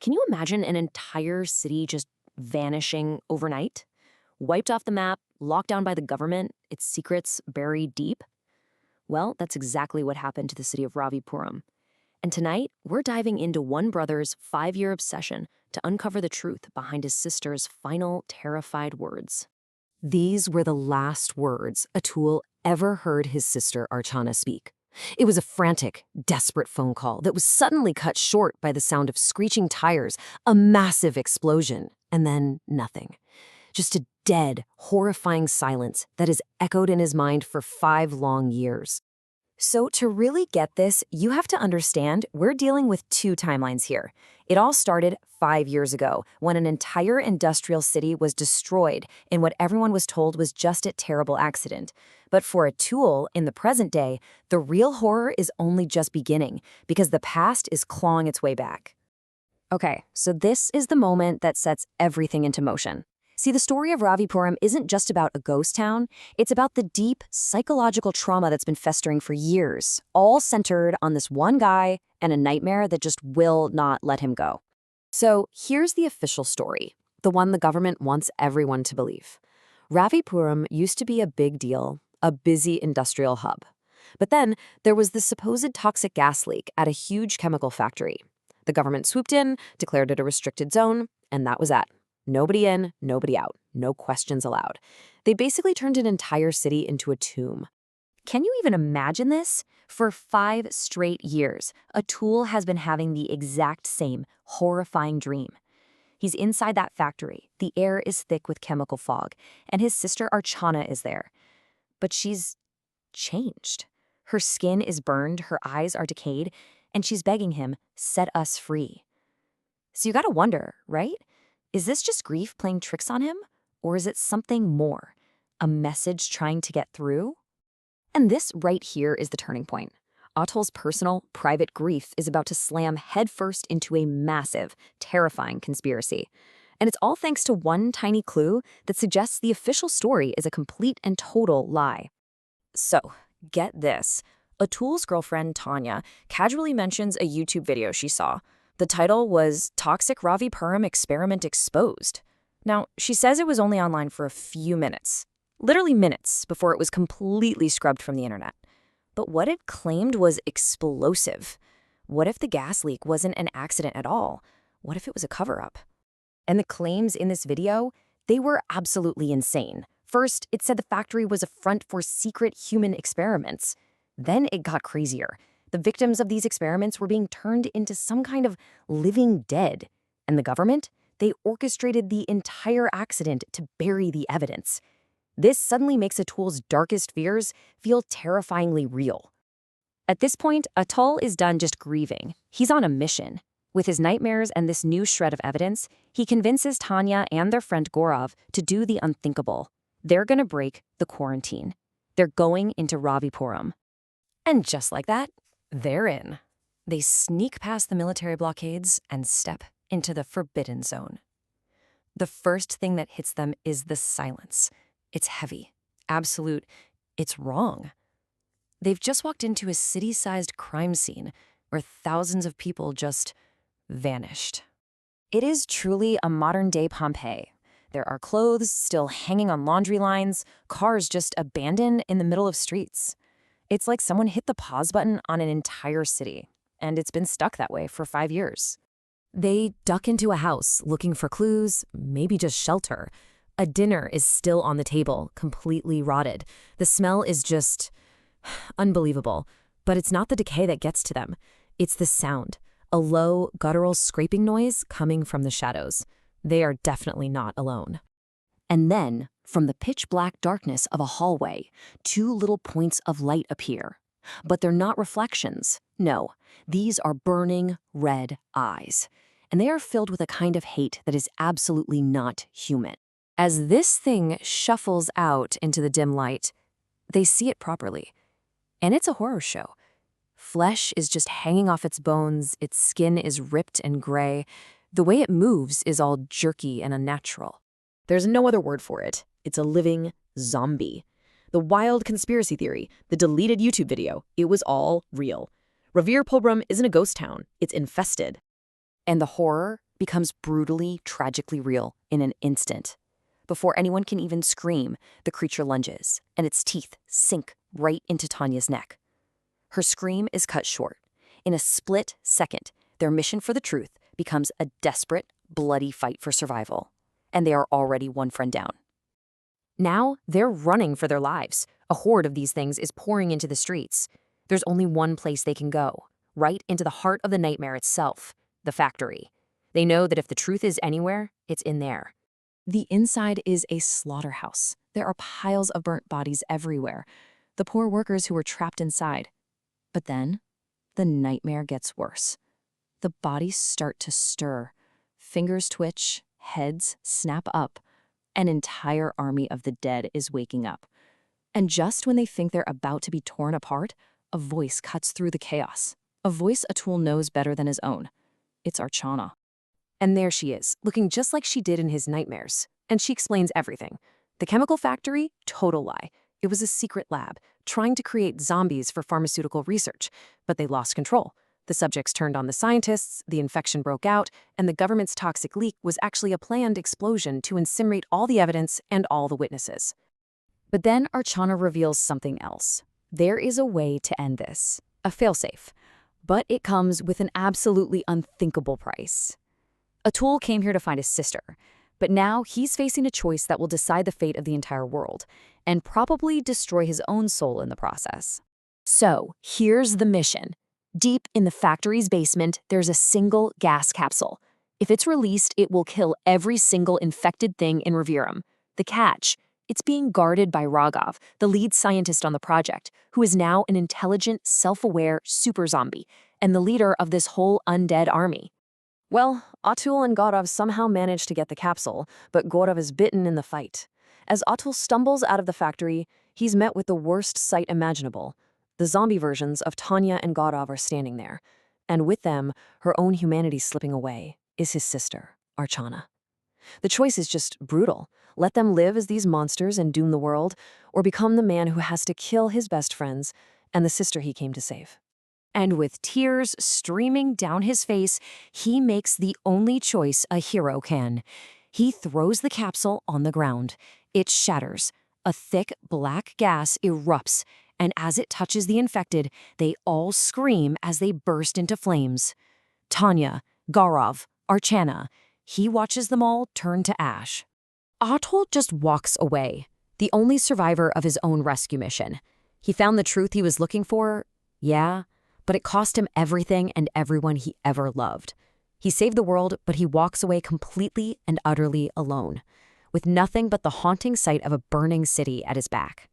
Can you imagine an entire city just vanishing overnight? Wiped off the map, locked down by the government, its secrets buried deep? Well, that's exactly what happened to the city of Ravipuram. And tonight, we're diving into one brother's 5-year obsession to uncover the truth behind his sister's final terrified words. These were the last words Atul ever heard his sister Archana speak. It was a frantic, desperate phone call that was suddenly cut short by the sound of screeching tires, a massive explosion, and then nothing. Just a dead, horrifying silence that has echoed in his mind for 5 long years. So to really get this, you have to understand we're dealing with 2 timelines here. It all started 5 years ago, when an entire industrial city was destroyed in what everyone was told was just a terrible accident. But for Atul, in the present day, the real horror is only just beginning, because the past is clawing its way back. Okay, so this is the moment that sets everything into motion. See, the story of Ravipuram isn't just about a ghost town, it's about the deep psychological trauma that's been festering for years, all centered on this one guy and a nightmare that just will not let him go. So here's the official story, the one the government wants everyone to believe. Ravipuram used to be a big deal, a busy industrial hub. But then there was this supposed toxic gas leak at a huge chemical factory. The government swooped in, declared it a restricted zone, and that was that. Nobody in, nobody out, no questions allowed. They basically turned an entire city into a tomb. Can you even imagine this? For 5 straight years, Atul has been having the exact same horrifying dream. He's inside that factory, the air is thick with chemical fog, and his sister Archana is there. But she's changed. Her skin is burned, her eyes are decayed, and she's begging him, set us free. So you gotta wonder, right? Is this just grief playing tricks on him? Or is it something more? A message trying to get through? And this right here is the turning point. Atul's personal, private grief is about to slam headfirst into a massive, terrifying conspiracy. And it's all thanks to one tiny clue that suggests the official story is a complete and total lie. So, get this. Atul's girlfriend, Tanya, casually mentions a YouTube video she saw. The title was Toxic Ravipuram Experiment Exposed. Now, she says it was only online for a few minutes, literally minutes, before it was completely scrubbed from the internet. But what it claimed was explosive. What if the gas leak wasn't an accident at all? What if it was a cover-up? And the claims in this video, they were absolutely insane. First, it said the factory was a front for secret human experiments. Then it got crazier. The victims of these experiments were being turned into some kind of living dead. And the government? They orchestrated the entire accident to bury the evidence. This suddenly makes Atul's darkest fears feel terrifyingly real. At this point, Atul is done just grieving. He's on a mission. With his nightmares and this new shred of evidence, he convinces Tanya and their friend Gaurav to do the unthinkable. They're gonna break the quarantine. They're going into Ravipuram. And just like that, they're in. They sneak past the military blockades and step into the forbidden zone. The first thing that hits them is the silence. It's heavy, absolute, it's wrong. They've just walked into a city-sized crime scene where thousands of people just vanished. It is truly a modern-day Pompeii. There are clothes still hanging on laundry lines, cars just abandoned in the middle of streets. It's like someone hit the pause button on an entire city, and it's been stuck that way for 5 years. They duck into a house looking for clues, maybe just shelter. A dinner is still on the table, completely rotted. The smell is just unbelievable. But it's not the decay that gets to them. It's the sound, a low, guttural scraping noise coming from the shadows. They are definitely not alone. And then, from the pitch-black darkness of a hallway, 2 little points of light appear. But they're not reflections. No, these are burning red eyes. And they are filled with a kind of hate that is absolutely not human. As this thing shuffles out into the dim light, they see it properly. And it's a horror show. Flesh is just hanging off its bones, its skin is ripped and gray. The way it moves is all jerky and unnatural. There's no other word for it. It's a living zombie. The wild conspiracy theory, the deleted YouTube video, it was all real. Ravipuram isn't a ghost town. It's infested. And the horror, becomes brutally, tragically real in an instant. Before anyone can even scream, the creature lunges, and its teeth sink right into Tanya's neck. Her scream is cut short. In a split second, their mission for the truth becomes a desperate, bloody fight for survival. And they are already one friend down. Now, they're running for their lives. A horde of these things is pouring into the streets. There's only one place they can go, right into the heart of the nightmare itself, the factory. They know that if the truth is anywhere, it's in there. The inside is a slaughterhouse. There are piles of burnt bodies everywhere, the poor workers who were trapped inside. But then, the nightmare gets worse. The bodies start to stir. Fingers twitch, heads snap up. An entire army of the dead is waking up. And just when they think they're about to be torn apart, a voice cuts through the chaos. A voice Atul knows better than his own. It's Archana. And there she is, looking just like she did in his nightmares. And she explains everything. The chemical factory? Total lie. It was a secret lab, trying to create zombies for pharmaceutical research, but they lost control. The subjects turned on the scientists, the infection broke out, and the government's toxic leak was actually a planned explosion to incinerate all the evidence and all the witnesses. But then Archana reveals something else. There is a way to end this, a failsafe, but it comes with an absolutely unthinkable price. Atul came here to find his sister, but now he's facing a choice that will decide the fate of the entire world, and probably destroy his own soul in the process. So, here's the mission. Deep in the factory's basement, there's a single gas capsule. If it's released, it will kill every single infected thing in Reverum. The catch: it's being guarded by Raghav, the lead scientist on the project, who is now an intelligent, self-aware super zombie, and the leader of this whole undead army. Well, Atul and Gaurav somehow managed to get the capsule, but Gaurav is bitten in the fight. As Atul stumbles out of the factory, he's met with the worst sight imaginable. The zombie versions of Tanya and Gaurav are standing there, and with them, her own humanity slipping away, is his sister, Archana. The choice is just brutal. Let them live as these monsters and doom the world, or become the man who has to kill his best friends and the sister he came to save. And with tears streaming down his face, he makes the only choice a hero can. He throws the capsule on the ground. It shatters. A thick black gas erupts, and as it touches the infected, they all scream as they burst into flames. Tanya, Gaurav, Archana. He watches them all turn to ash. Atul just walks away, the only survivor of his own rescue mission. He found the truth he was looking for, yeah, but it cost him everything and everyone he ever loved. He saved the world, but he walks away completely and utterly alone, with nothing but the haunting sight of a burning city at his back.